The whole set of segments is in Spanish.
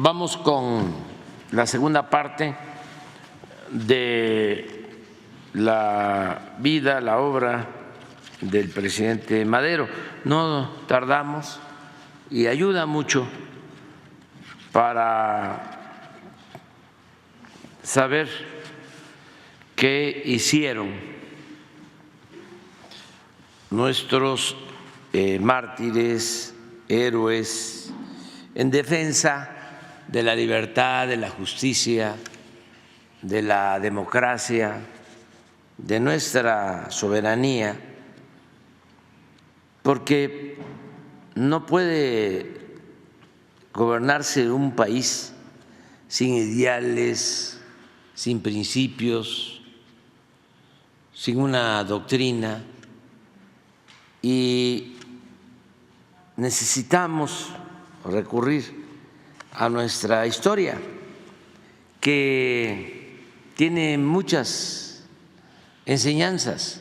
Vamos con la segunda parte de la vida, la obra del presidente Madero. No tardamos y ayuda mucho para saber qué hicieron nuestros mártires, héroes, en defensa de la libertad, de la justicia, de la democracia, de nuestra soberanía, porque no puede gobernarse un país sin ideales, sin principios, sin una doctrina, y necesitamos recurrir a nuestra historia, que tiene muchas enseñanzas.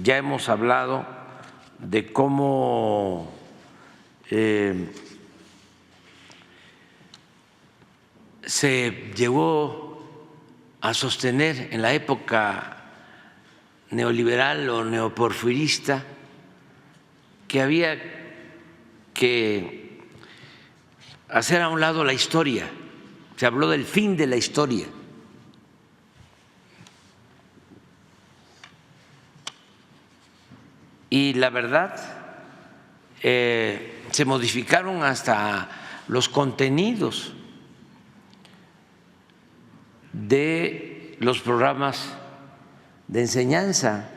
Ya hemos hablado de cómo se llegó a sostener en la época neoliberal o neoporfirista que había que hacer a un lado la historia. Se habló del fin de la historia. Y la verdad, se modificaron hasta los contenidos de los programas de enseñanza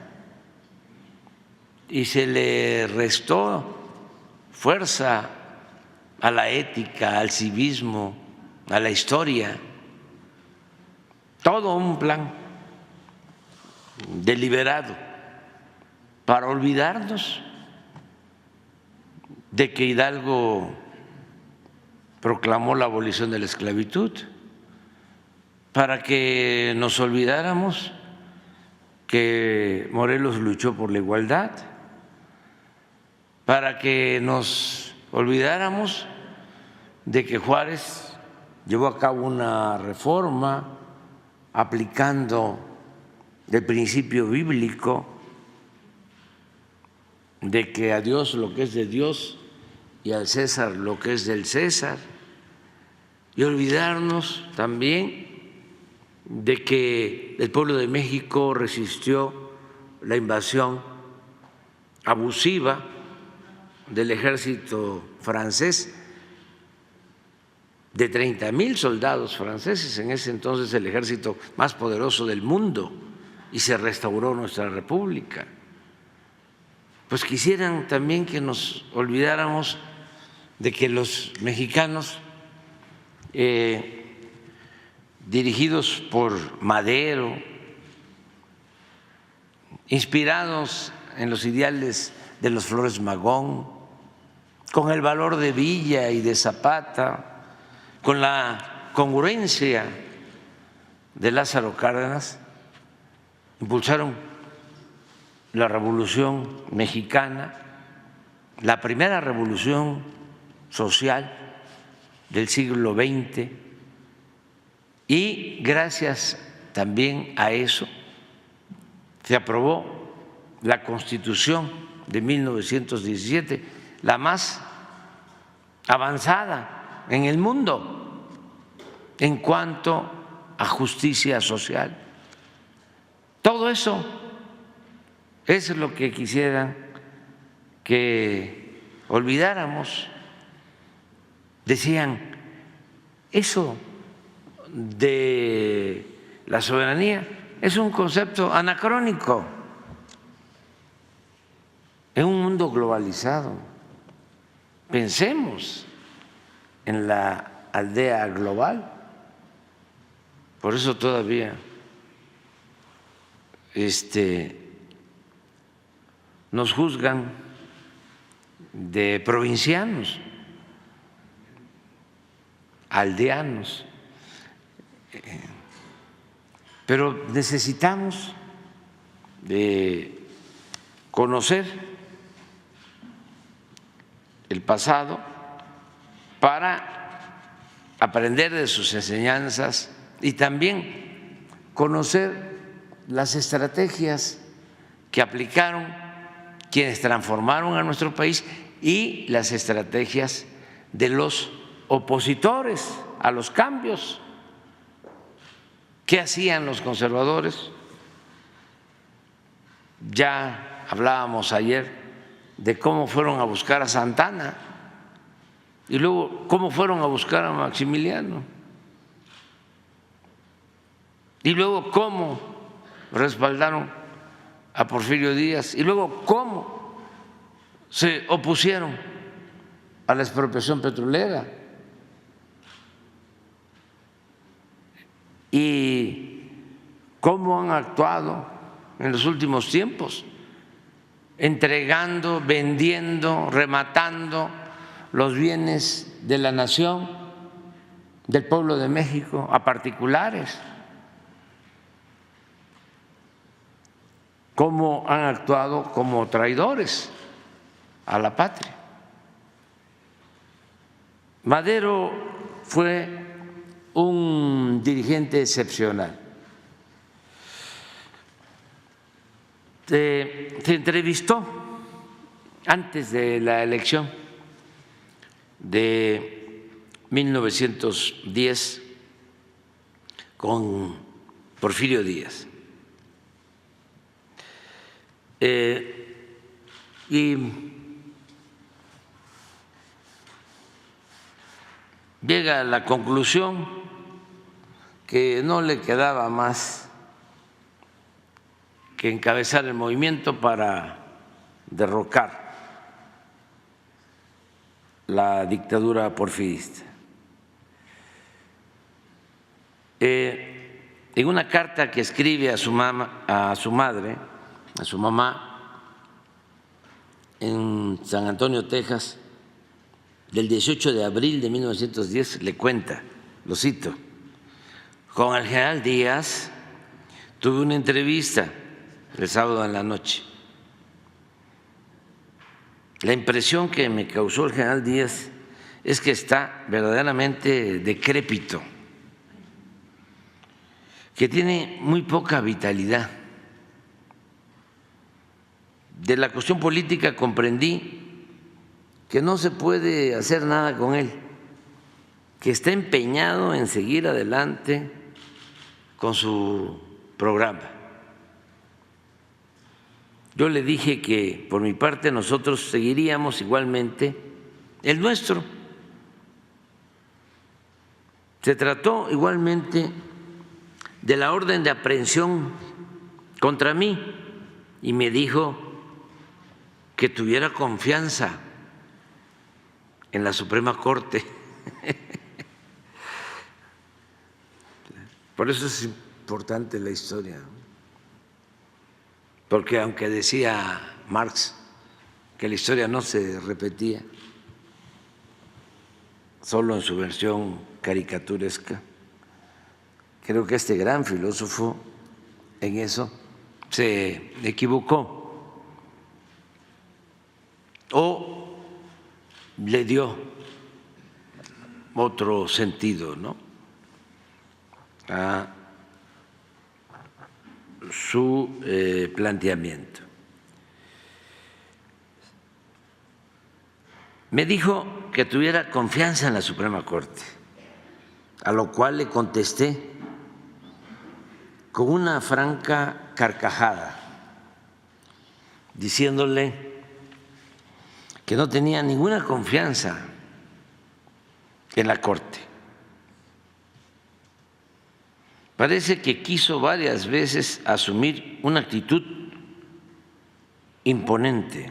y se le restó fuerza a la ética, al civismo, a la historia, todo un plan deliberado para olvidarnos de que Hidalgo proclamó la abolición de la esclavitud, para que nos olvidáramos que Morelos luchó por la igualdad, para que nos olvidáramos de que Juárez llevó a cabo una reforma aplicando el principio bíblico de que a Dios lo que es de Dios y al César lo que es del César, y olvidarnos también de que el pueblo de México resistió la invasión abusiva del ejército francés, de 30,000 soldados franceses, en ese entonces el ejército más poderoso del mundo, y se restauró nuestra república. Pues quisieran también que nos olvidáramos de que los mexicanos, dirigidos por Madero, inspirados en los ideales de los Flores Magón, con el valor de Villa y de Zapata, con la congruencia de Lázaro Cárdenas, impulsaron la Revolución Mexicana, la primera revolución social del siglo XX, y gracias también a eso se aprobó la Constitución de 1917, la más avanzada en el mundo en cuanto a justicia social. Todo eso es lo que quisieran que olvidáramos. Decían, eso de la soberanía es un concepto anacrónico en un mundo globalizado. Pensemos en la aldea global. Por eso todavía nos juzgan de provincianos, aldeanos, pero necesitamos de conocer el pasado para aprender de sus enseñanzas y también conocer las estrategias que aplicaron quienes transformaron a nuestro país y las estrategias de los opositores a los cambios. ¿Qué hacían los conservadores? Ya hablábamos ayer de cómo fueron a buscar a Santana y luego cómo fueron a buscar a Maximiliano y luego cómo respaldaron a Porfirio Díaz y luego cómo se opusieron a la expropiación petrolera y cómo han actuado en los últimos tiempos, entregando, vendiendo, rematando los bienes de la nación, del pueblo de México, a particulares. Cómo han actuado como traidores a la patria. Madero fue un dirigente excepcional. Se entrevistó antes de la elección de 1910 con Porfirio Díaz. Y llega a la conclusión que no le quedaba más que encabezar el movimiento para derrocar la dictadura porfirista. En una carta que escribe a su madre, a su mamá, en San Antonio, Texas, del 18 de abril de 1910, le cuenta, lo cito: con el general Díaz tuve una entrevista el sábado en la noche. La impresión que me causó el general Díaz es que está verdaderamente decrépito, que tiene muy poca vitalidad. De la cuestión política comprendí que no se puede hacer nada con él, que está empeñado en seguir adelante con su programa. Yo le dije que por mi parte nosotros seguiríamos igualmente el nuestro. Se trató igualmente de la orden de aprehensión contra mí y me dijo que tuviera confianza en la Suprema Corte. Por eso es importante la historia, porque aunque decía Marx que la historia no se repetía, solo en su versión caricaturesca, creo que este gran filósofo en eso se equivocó o le dio otro sentido, ¿no?, a su planteamiento. Me dijo que tuviera confianza en la Suprema Corte, a lo cual le contesté con una franca carcajada, diciéndole que no tenía ninguna confianza en la Corte. Parece que quiso varias veces asumir una actitud imponente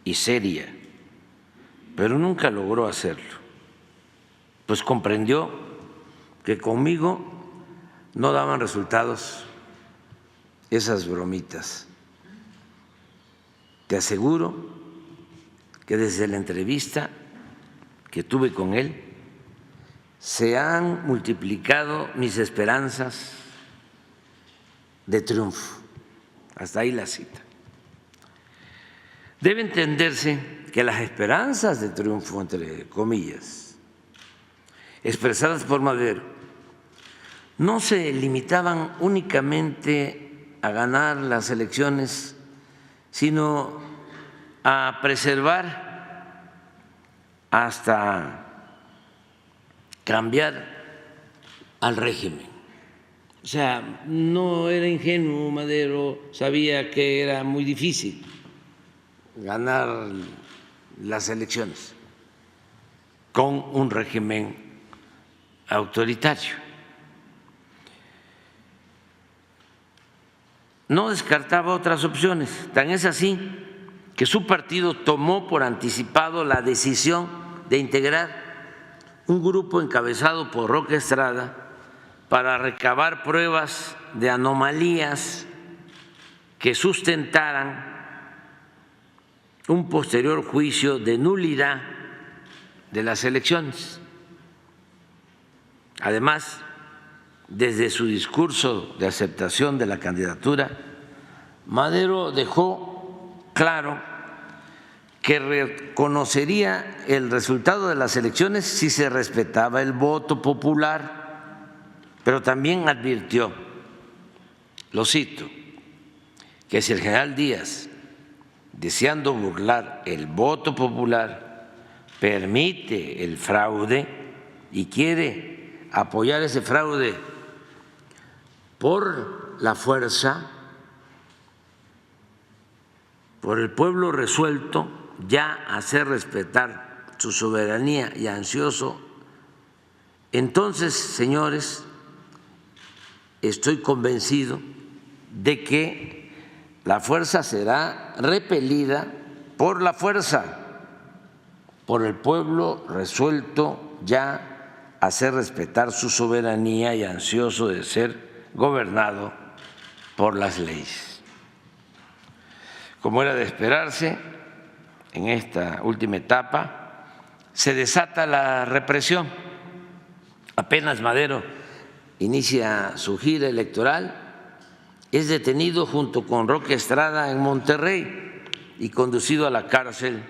y seria, pero nunca logró hacerlo, pues comprendió que conmigo no daban resultados esas bromitas. Te aseguro que desde la entrevista que tuve con él se han multiplicado mis esperanzas de triunfo. Hasta ahí la cita. Debe entenderse que las esperanzas de triunfo, entre comillas, expresadas por Madero, no se limitaban únicamente a ganar las elecciones, sino a preservar hasta cambiar al régimen. O sea, no era ingenuo Madero, sabía que era muy difícil ganar las elecciones con un régimen autoritario. No descartaba otras opciones, tan es así que su partido tomó por anticipado la decisión de integrar un grupo encabezado por Roque Estrada para recabar pruebas de anomalías que sustentaran un posterior juicio de nulidad de las elecciones. Además, desde su discurso de aceptación de la candidatura, Madero dejó claro que reconocería el resultado de las elecciones si se respetaba el voto popular, pero también advirtió, lo cito, que si el general Díaz, deseando burlar el voto popular, permite el fraude y quiere apoyar ese fraude por la fuerza, por el pueblo resuelto ya a hacer respetar su soberanía y ansioso, entonces, señores, estoy convencido de que la fuerza será repelida por la fuerza, por el pueblo resuelto ya a hacer respetar su soberanía y ansioso de ser gobernado por las leyes. Como era de esperarse, en esta última etapa se desata la represión. Apenas Madero inicia su gira electoral, es detenido junto con Roque Estrada en Monterrey y conducido a la cárcel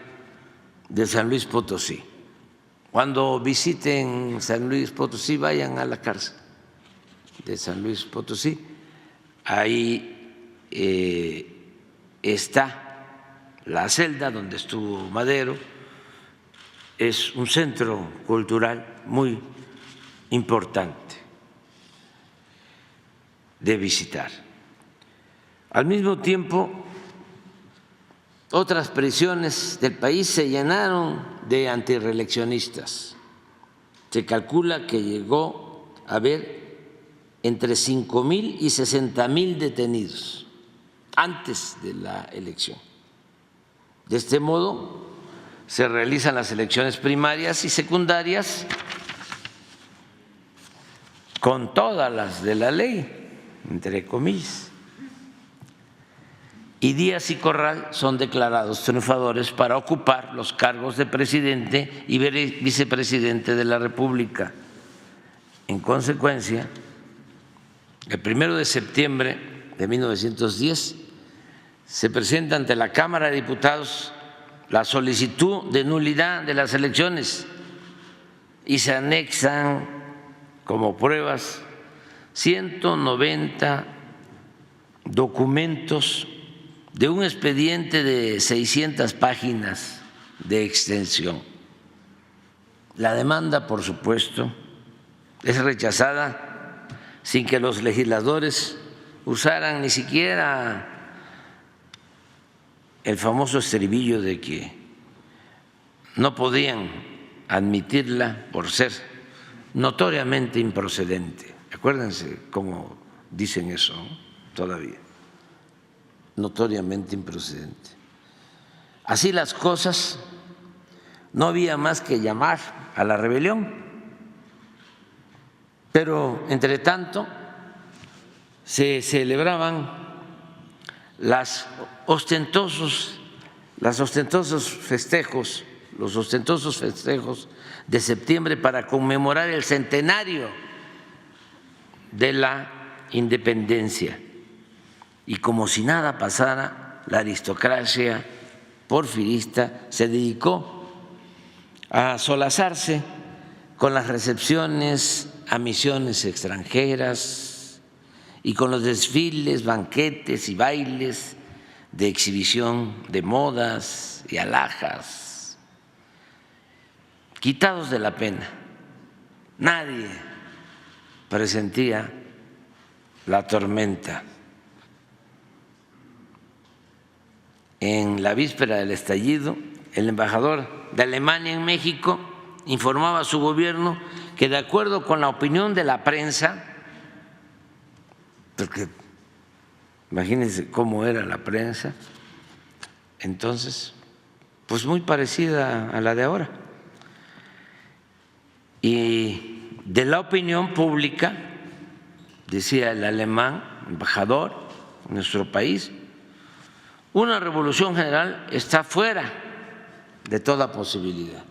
de San Luis Potosí. Cuando visiten San Luis Potosí, vayan a la cárcel de San Luis Potosí. Ahí está la celda donde estuvo Madero. Es un centro cultural muy importante de visitar. Al mismo tiempo, otras prisiones del país se llenaron de antirreeleccionistas. Se calcula que llegó a haber entre 5,000 y 60,000 detenidos antes de la elección. De este modo, se realizan las elecciones primarias y secundarias con todas las de la ley, entre comillas. Y Díaz y Corral son declarados triunfadores para ocupar los cargos de presidente y vicepresidente de la República. En consecuencia, el 1 de septiembre de 1910 se presenta ante la Cámara de Diputados la solicitud de nulidad de las elecciones y se anexan como pruebas 190 documentos de un expediente de 600 páginas de extensión. La demanda, por supuesto, es rechazada sin que los legisladores usaran ni siquiera el famoso estribillo de que no podían admitirla por ser notoriamente improcedente. Acuérdense cómo dicen eso, ¿no? Todavía, notoriamente improcedente. Así las cosas, no había más que llamar a la rebelión, pero entre tanto se celebraban los ostentosos festejos de septiembre para conmemorar el centenario de la independencia. Y como si nada pasara, la aristocracia porfirista se dedicó a solazarse con las recepciones a misiones extranjeras y con los desfiles, banquetes y bailes de exhibición de modas y alhajas, quitados de la pena. Nadie presentía la tormenta. En la víspera del estallido, el embajador de Alemania en México informaba a su gobierno que, de acuerdo con la opinión de la prensa, porque imagínense cómo era la prensa entonces, pues muy parecida a la de ahora, y de la opinión pública, decía el alemán embajador en nuestro país, una revolución general está fuera de toda posibilidad.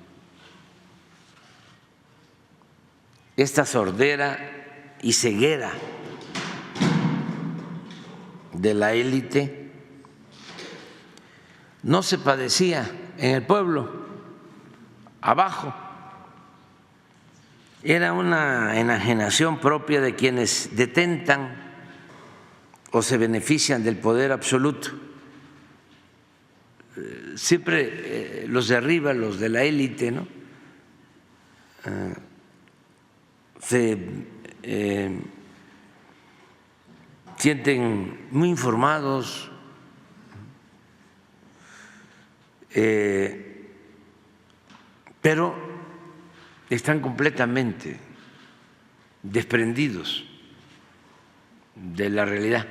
Esta sordera y ceguera de la élite no se padecía en el pueblo, abajo. Era una enajenación propia de quienes detentan o se benefician del poder absoluto. Siempre los de arriba, los de la élite, ¿no? Se sienten muy informados, pero están completamente desprendidos de la realidad,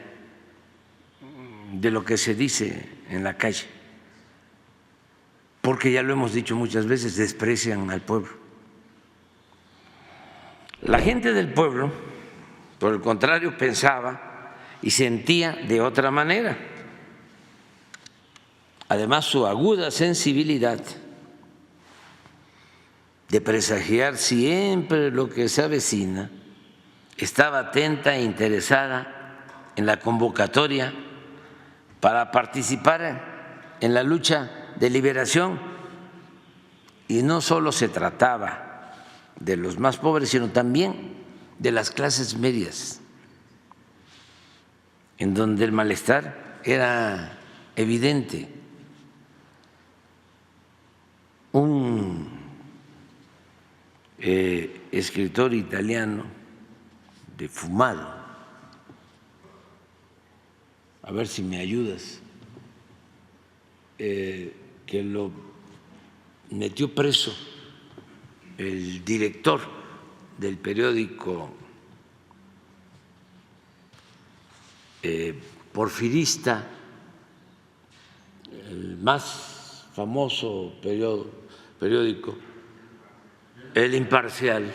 de lo que se dice en la calle, porque ya lo hemos dicho muchas veces, desprecian al pueblo. La gente del pueblo, por el contrario, pensaba y sentía de otra manera. Además, su aguda sensibilidad de presagiar siempre lo que se avecina, estaba atenta e interesada en la convocatoria para participar en la lucha de liberación. Y no solo se trataba de los más pobres, sino también de las clases medias, en donde el malestar era evidente. Un escritor italiano de Fumado, a ver si me ayudas, que lo metió preso el director del periódico porfirista, el más famoso periódico, El Imparcial,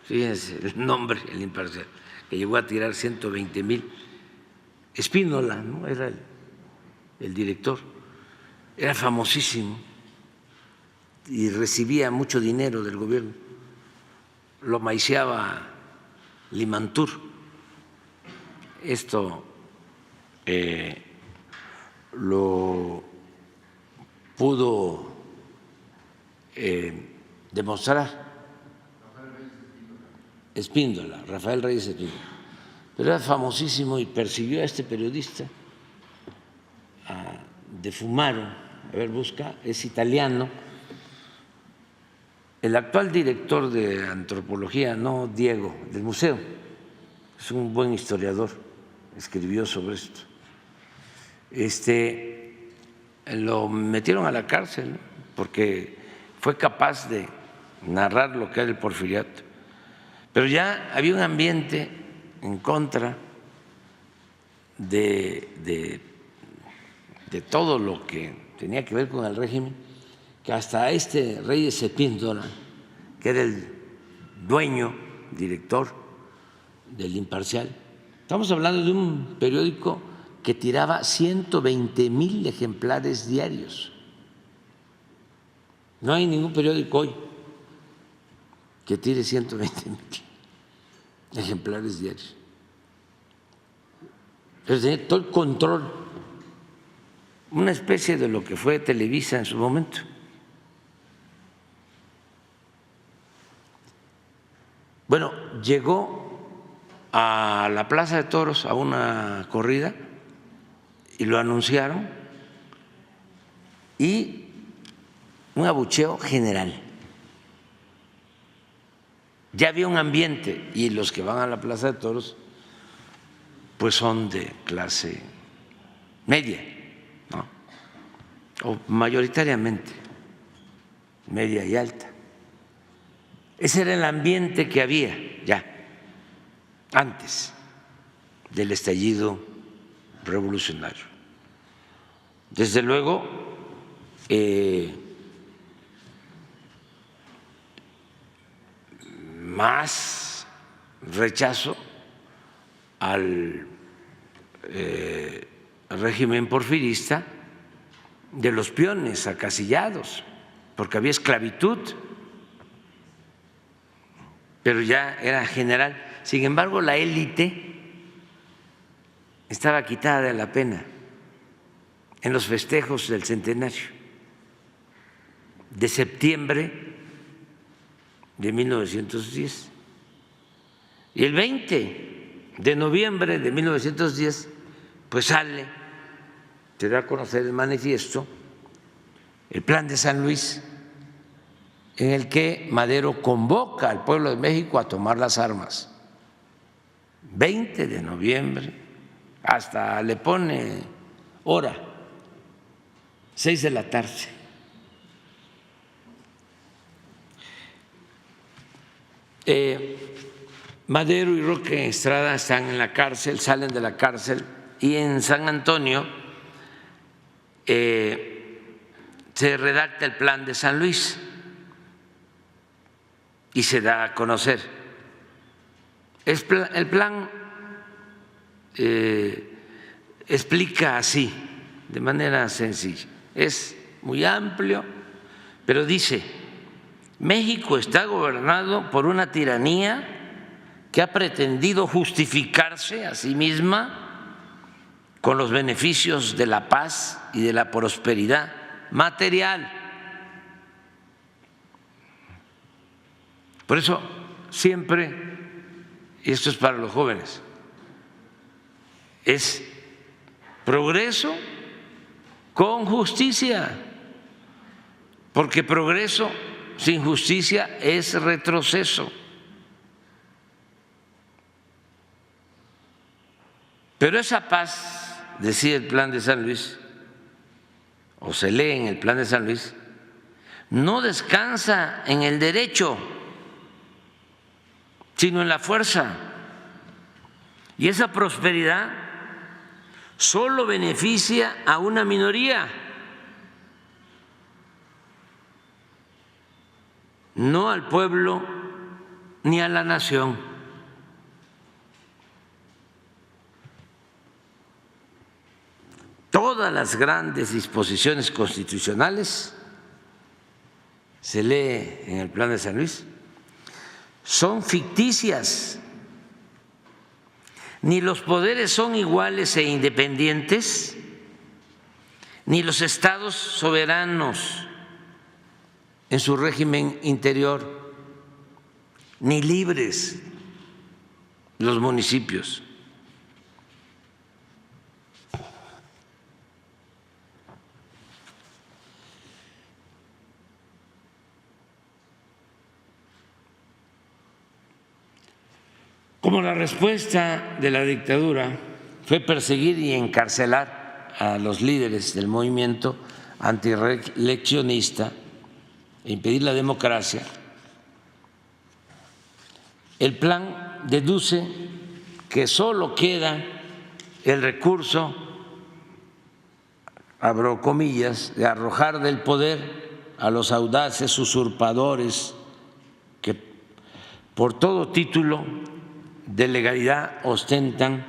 fíjense el nombre, El Imparcial, que llegó a tirar 120,000. Espínola, ¿no? Era el director, era famosísimo y recibía mucho dinero del gobierno, lo maiciaba Limantur. Esto lo pudo demostrar Espíndola, Rafael Reyes Espíndola, pero era famosísimo y persiguió a este periodista de Fumaro. A ver, busca, es italiano. El actual director de antropología, no Diego, del museo, es un buen historiador, escribió sobre esto. Lo metieron a la cárcel, ¿no? Porque fue capaz de narrar lo que era el porfiriato, pero ya había un ambiente en contra de todo lo que tenía que ver con el régimen, que hasta este Reyes Espíndola, que era el dueño, director del Imparcial, estamos hablando de un periódico que tiraba 120,000 ejemplares diarios. No hay ningún periódico hoy que tire 120,000 ejemplares diarios. Pero tenía todo el control una especie de lo que fue Televisa en su momento. Bueno, llegó a la Plaza de Toros a una corrida y lo anunciaron y un abucheo general. Ya había un ambiente y los que van a la Plaza de Toros pues son de clase media, ¿no? O mayoritariamente media y alta. Ese era el ambiente que había ya antes del estallido revolucionario. Desde luego, más rechazo al régimen porfirista de los peones acasillados, porque había esclavitud, pero ya era general. Sin embargo, la élite estaba quitada de la pena en los festejos del centenario de septiembre de 1910. Y el 20 de noviembre de 1910, pues se da a conocer el manifiesto, el Plan de San Luis, en el que Madero convoca al pueblo de México a tomar las armas. 20 de noviembre, hasta le pone hora, 6 de la tarde. Madero y Roque Estrada están en la cárcel, salen de la cárcel, y en San Antonio se redacta el Plan de San Luis y se da a conocer. El plan explica así, de manera sencilla, es muy amplio, pero dice: México está gobernado por una tiranía que ha pretendido justificarse a sí misma con los beneficios de la paz y de la prosperidad material. Por eso siempre, y esto es para los jóvenes, es progreso con justicia, porque progreso sin justicia es retroceso. Pero esa paz, decía el Plan de San Luis, o se lee en el Plan de San Luis, no descansa en el derecho, sino en la fuerza. Y esa prosperidad solo beneficia a una minoría, no al pueblo ni a la nación. Todas las grandes disposiciones constitucionales, se lee en el Plan de San Luis, son ficticias. Ni los poderes son iguales e independientes, ni los estados soberanos en su régimen interior, ni libres los municipios. Como la respuesta de la dictadura fue perseguir y encarcelar a los líderes del movimiento antireeleccionista e impedir la democracia, el plan deduce que solo queda el recurso, abro comillas, de arrojar del poder a los audaces usurpadores que por todo título de legalidad ostentan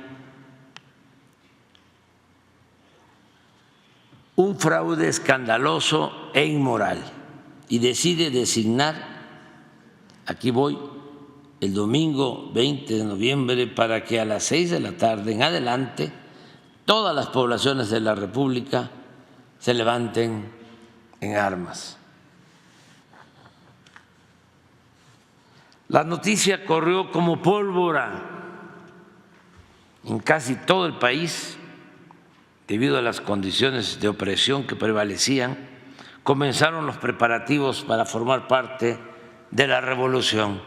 un fraude escandaloso e inmoral, y decide designar, aquí voy, el domingo 20 de noviembre para que a las 6 de la tarde en adelante todas las poblaciones de la República se levanten en armas. La noticia corrió como pólvora en casi todo el país debido a las condiciones de opresión que prevalecían. Comenzaron los preparativos para formar parte de la revolución.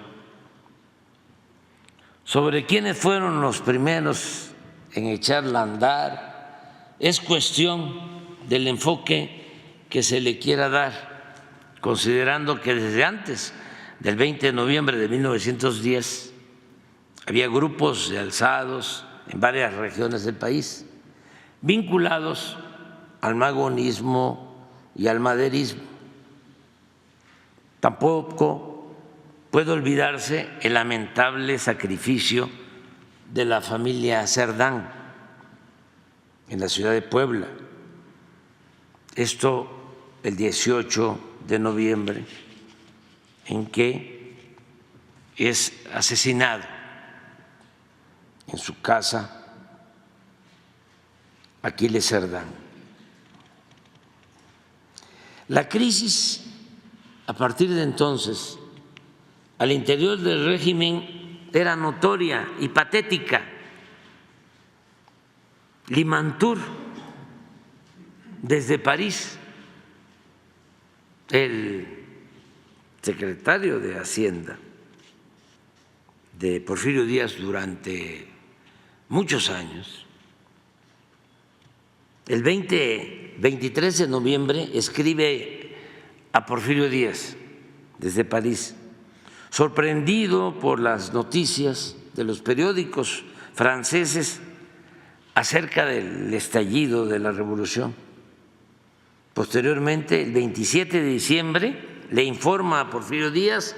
Sobre quiénes fueron los primeros en echarla a andar es cuestión del enfoque que se le quiera dar, considerando que desde antes del 20 de noviembre de 1910 había grupos de alzados en varias regiones del país vinculados al magonismo y al maderismo. Tampoco puede olvidarse el lamentable sacrificio de la familia Cerdán en la ciudad de Puebla. Esto el 18 de noviembre, en que es asesinado en su casa Aquiles Cerdán. La crisis, a partir de entonces, al interior del régimen era notoria y patética. Limantour, desde París, el secretario de Hacienda de Porfirio Díaz durante muchos años, el 23 de noviembre escribe a Porfirio Díaz desde París, sorprendido por las noticias de los periódicos franceses acerca del estallido de la revolución. Posteriormente, el 27 de diciembre, le informa a Porfirio Díaz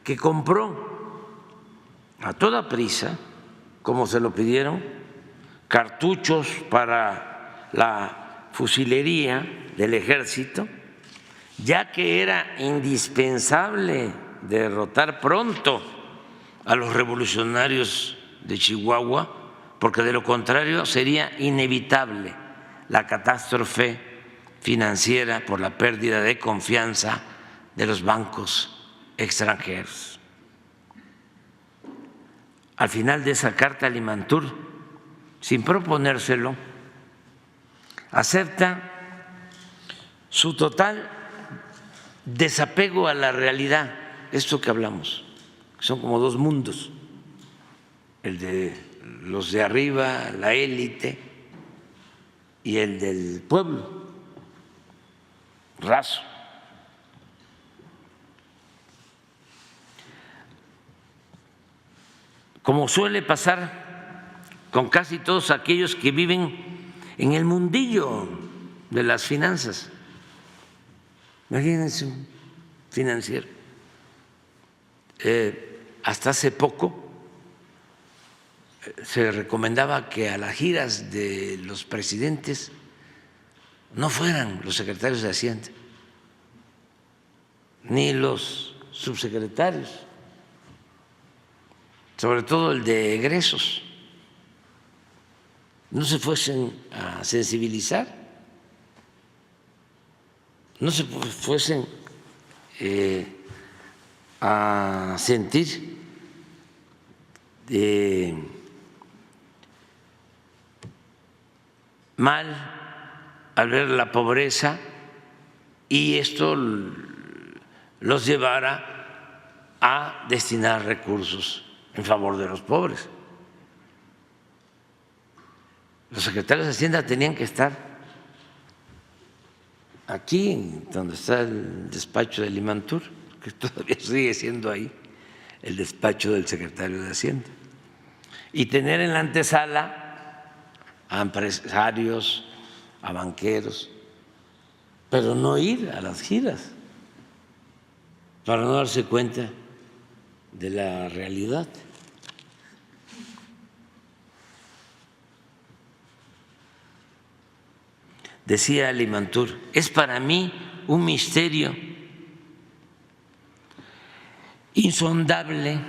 que compró a toda prisa, como se lo pidieron, cartuchos para la fusilería del ejército, ya que era indispensable derrotar pronto a los revolucionarios de Chihuahua, porque de lo contrario sería inevitable la catástrofe financiera por la pérdida de confianza de los bancos extranjeros. Al final de esa carta, Limantour, sin proponérselo, acepta su total desapego a la realidad, esto que hablamos, son como dos mundos, el de los de arriba, la élite, y el del pueblo raso. Como suele pasar con casi todos aquellos que viven en el mundillo de las finanzas. Imagínense un financiero. Hasta hace poco se recomendaba que a las giras de los presidentes no fueran los secretarios de Hacienda, ni los subsecretarios, sobre todo el de egresos, no se fuesen a sensibilizar, no se fuesen a sentir mal al ver la pobreza y esto los llevara a destinar recursos en favor de los pobres. Los secretarios de Hacienda tenían que estar aquí, donde está el despacho de Limantour, que todavía sigue siendo ahí el despacho del secretario de Hacienda, y tener en la antesala a empresarios, a banqueros, pero no ir a las giras para no darse cuenta de la realidad. Decía Limantour, es para mí un misterio insondable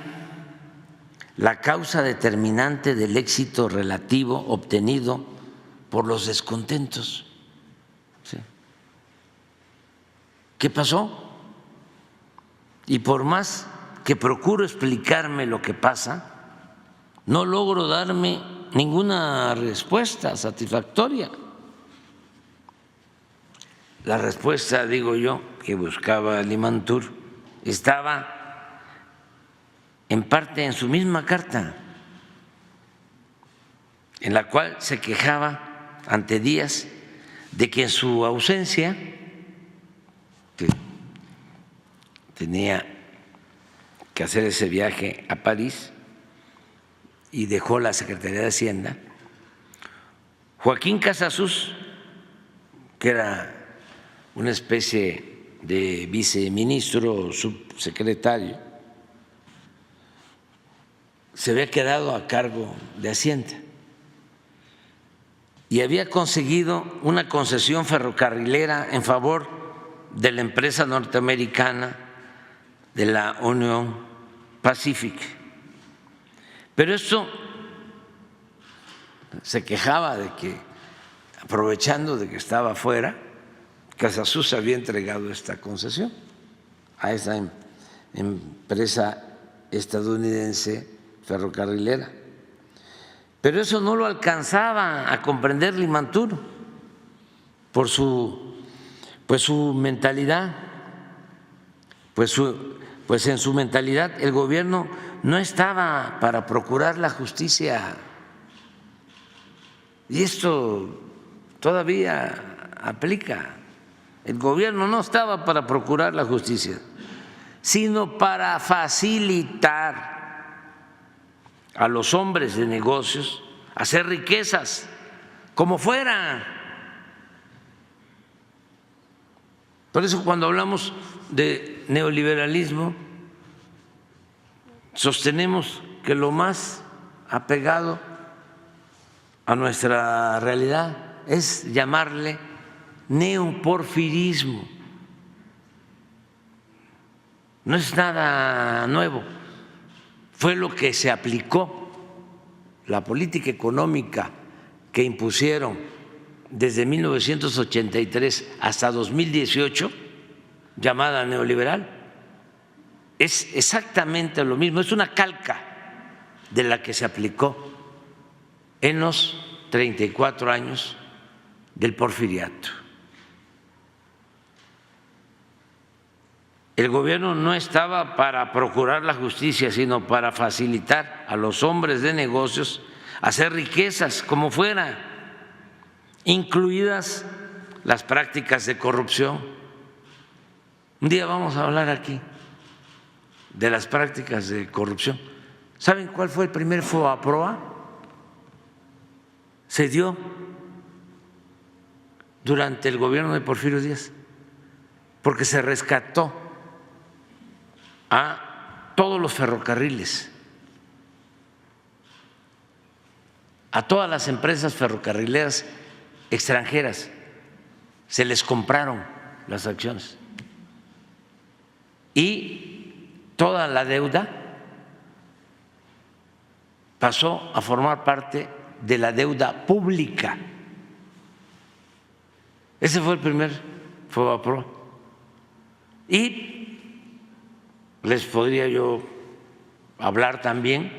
la causa determinante del éxito relativo obtenido por los descontentos. ¿Sí? ¿Qué pasó? Y por más que procuro explicarme lo que pasa, no logro darme ninguna respuesta satisfactoria. La respuesta, digo yo, que buscaba Limantur estaba en parte en su misma carta, en la cual se quejaba ante Díaz de que en su ausencia, que tenía que hacer ese viaje a París y dejó la Secretaría de Hacienda, Joaquín Casasus, que era una especie de viceministro o subsecretario, se había quedado a cargo de Hacienda y había conseguido una concesión ferrocarrilera en favor de la empresa norteamericana de la Union Pacific. Pero esto se quejaba de que, aprovechando de que estaba fuera, Casasus había entregado esta concesión a esa empresa estadounidense ferrocarrilera. Pero eso no lo alcanzaba a comprender Limantur por su mentalidad. Pues en su mentalidad el gobierno no estaba para procurar la justicia. Y esto todavía aplica. El gobierno no estaba para procurar la justicia, sino para facilitar a los hombres de negocios hacer riquezas como fuera. Por eso cuando hablamos de neoliberalismo, sostenemos que lo más apegado a nuestra realidad es llamarle neoporfirismo. No es nada nuevo, fue lo que se aplicó, la política económica que impusieron desde 1983 hasta 2018, llamada neoliberal, es exactamente lo mismo, es una calca de la que se aplicó en los 34 años del porfiriato. El gobierno no estaba para procurar la justicia, sino para facilitar a los hombres de negocios hacer riquezas como fuera, incluidas las prácticas de corrupción. Un día vamos a hablar aquí de las prácticas de corrupción. ¿Saben cuál fue el primer FOBAPROA? Se dio durante el gobierno de Porfirio Díaz, porque se rescató a todos los ferrocarriles, a todas las empresas ferrocarrileras extranjeras, se les compraron las acciones y toda la deuda pasó a formar parte de la deuda pública. Ese fue el primer FOBAPROA. Y les podría yo hablar también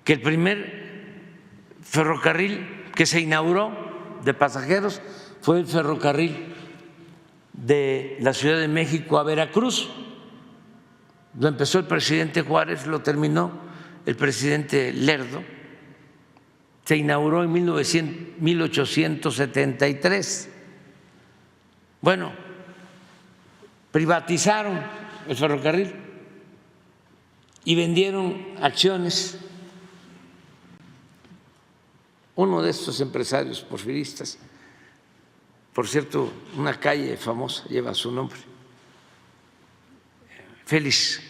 que el primer ferrocarril que se inauguró de pasajeros fue el ferrocarril de la Ciudad de México a Veracruz. Lo empezó el presidente Juárez, lo terminó el presidente Lerdo. Se inauguró en 1873. Bueno, privatizaron el ferrocarril y vendieron acciones. Uno de estos empresarios porfiristas, por cierto, una calle famosa lleva su nombre, Félix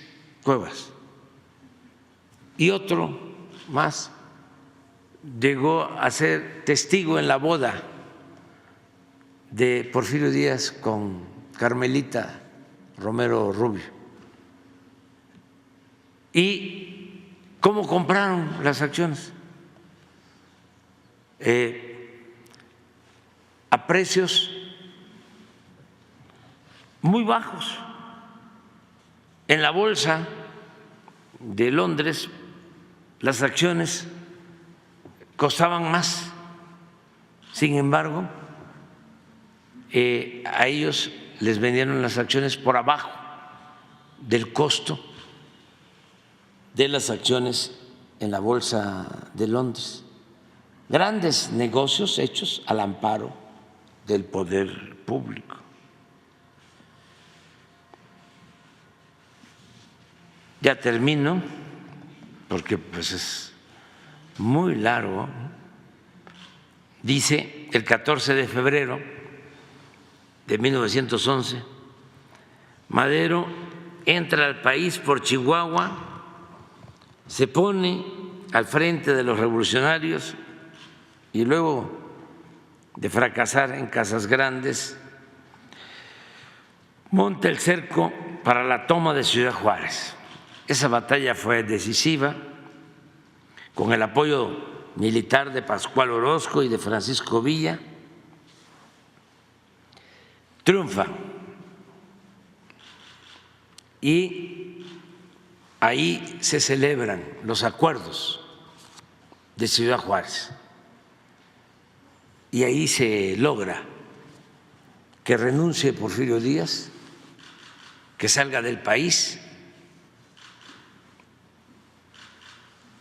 Cuevas, y otro más llegó a ser testigo en la boda de Porfirio Díaz con Carmelita Romero Rubio. ¿Y cómo compraron las acciones? A precios muy bajos. En la bolsa de Londres las acciones costaban más. Sin embargo, a ellos les vendieron las acciones por abajo del costo de las acciones en la bolsa de Londres. Grandes negocios hechos al amparo del poder público. Ya termino, porque pues es muy largo. Dice, el 14 de febrero de 1911, Madero entra al país por Chihuahua, se pone al frente de los revolucionarios y luego de fracasar en Casas Grandes, monta el cerco para la toma de Ciudad Juárez. Esa batalla fue decisiva, con el apoyo militar de Pascual Orozco y de Francisco Villa. Triunfa y ahí se celebran los acuerdos de Ciudad Juárez y ahí se logra que renuncie Porfirio Díaz, que salga del país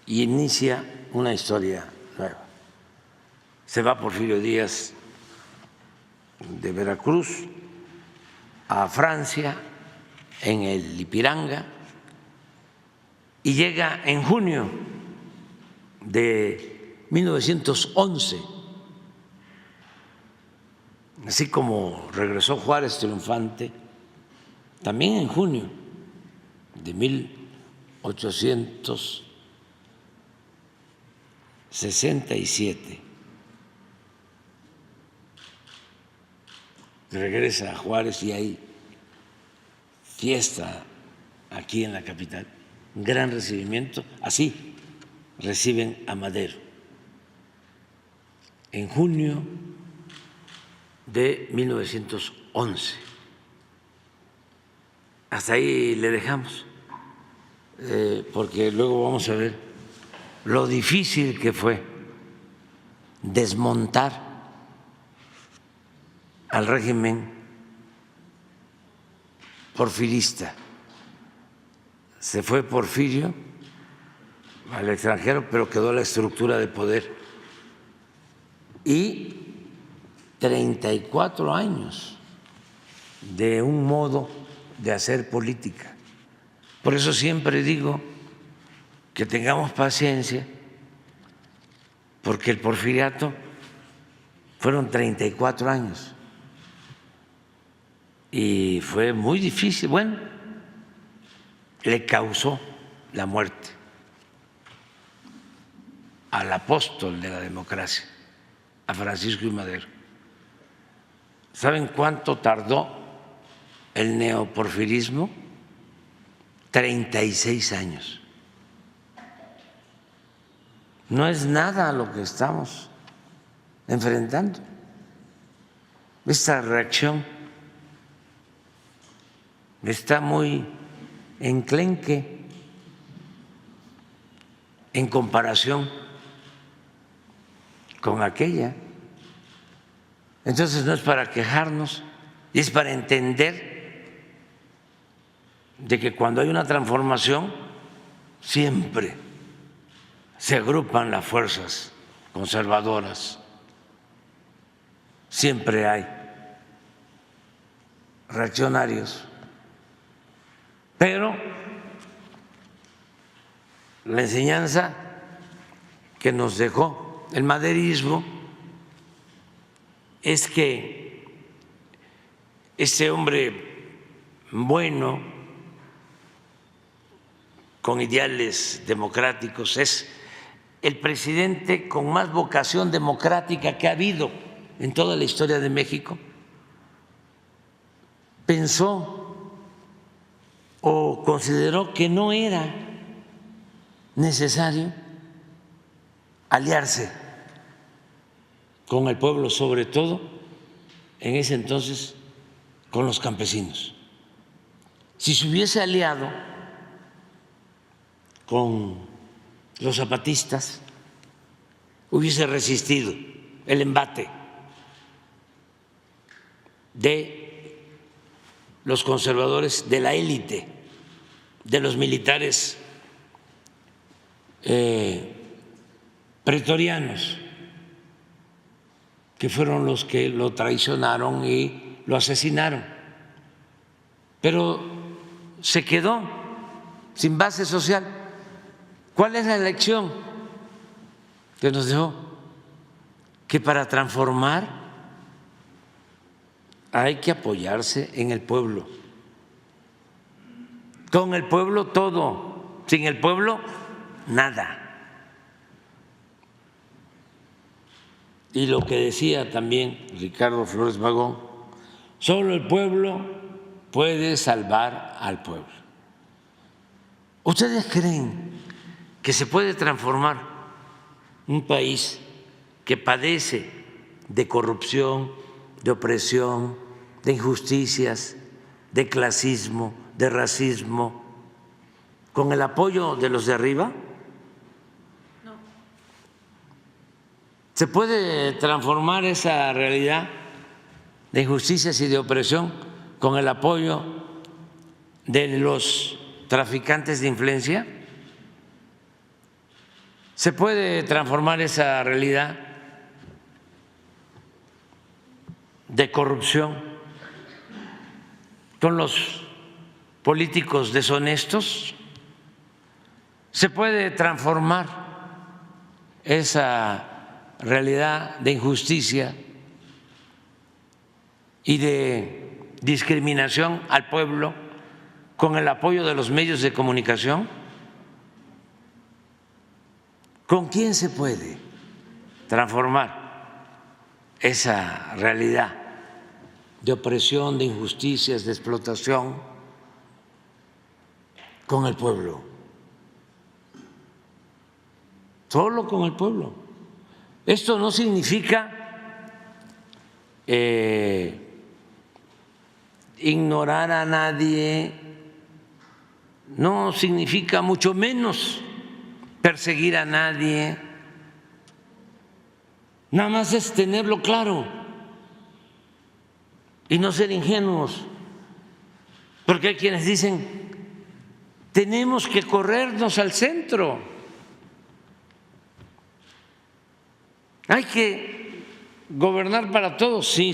y inicia una historia nueva. Se va Porfirio Díaz de Veracruz a Francia en el Ipiranga y llega en junio de 1911, así como regresó Juárez triunfante, también en junio de 1867 regresa a Juárez y hay fiesta aquí en la capital, un gran recibimiento. Así reciben a Madero en junio de 1911. Hasta ahí le dejamos, porque luego vamos a ver lo difícil que fue desmontar al régimen porfirista. Se fue Porfirio al extranjero, pero quedó la estructura de poder. Y 34 años de un modo de hacer política. Por eso siempre digo que tengamos paciencia, porque el porfiriato fueron 34 años y fue muy difícil. Bueno, le causó la muerte al apóstol de la democracia, a Francisco I. Madero. ¿Saben cuánto tardó el neoporfirismo? 36 años. No es nada lo que estamos enfrentando. Esta reacción está muy enclenque en comparación con aquella. Entonces no es para quejarnos, es para entender de que cuando hay una transformación siempre se agrupan las fuerzas conservadoras, siempre hay reaccionarios, pero la enseñanza que nos dejó el maderismo es que ese hombre bueno, con ideales democráticos, es el presidente con más vocación democrática que ha habido en toda la historia de México. Pensó o consideró que no era necesario aliarse con el pueblo, sobre todo en ese entonces con los campesinos. Si se hubiese aliado con los zapatistas, hubiese resistido el embate de los conservadores, de la élite, de los militares pretorianos, que fueron los que lo traicionaron y lo asesinaron. Pero se quedó sin base social. ¿Cuál es la lección que nos dejó? Que para transformar hay que apoyarse en el pueblo. Con el pueblo todo, sin el pueblo nada. Y lo que decía también Ricardo Flores Magón, solo el pueblo puede salvar al pueblo. ¿Ustedes creen que se puede transformar un país que padece de corrupción, de opresión, de injusticias, de clasismo, de racismo, con el apoyo de los de arriba? No. ¿Se puede transformar esa realidad de injusticias y de opresión con el apoyo de los traficantes de influencia? ¿Se puede transformar esa realidad de corrupción con los políticos deshonestos? ¿Se puede transformar esa realidad de injusticia y de discriminación al pueblo con el apoyo de los medios de comunicación? ¿Con quién se puede transformar esa realidad de opresión, de injusticias, de explotación? Con el pueblo. Solo con el pueblo. Esto no significa ignorar a nadie, no significa mucho menos perseguir a nadie, nada más es tenerlo claro y no ser ingenuos, porque hay quienes dicen tenemos que corrernos al centro, hay que gobernar para todos. Sí,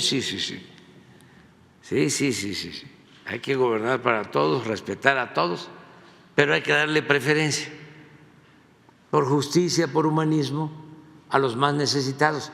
hay que gobernar para todos, respetar a todos, pero hay que darle preferencia por justicia, por humanismo, a los más necesitados.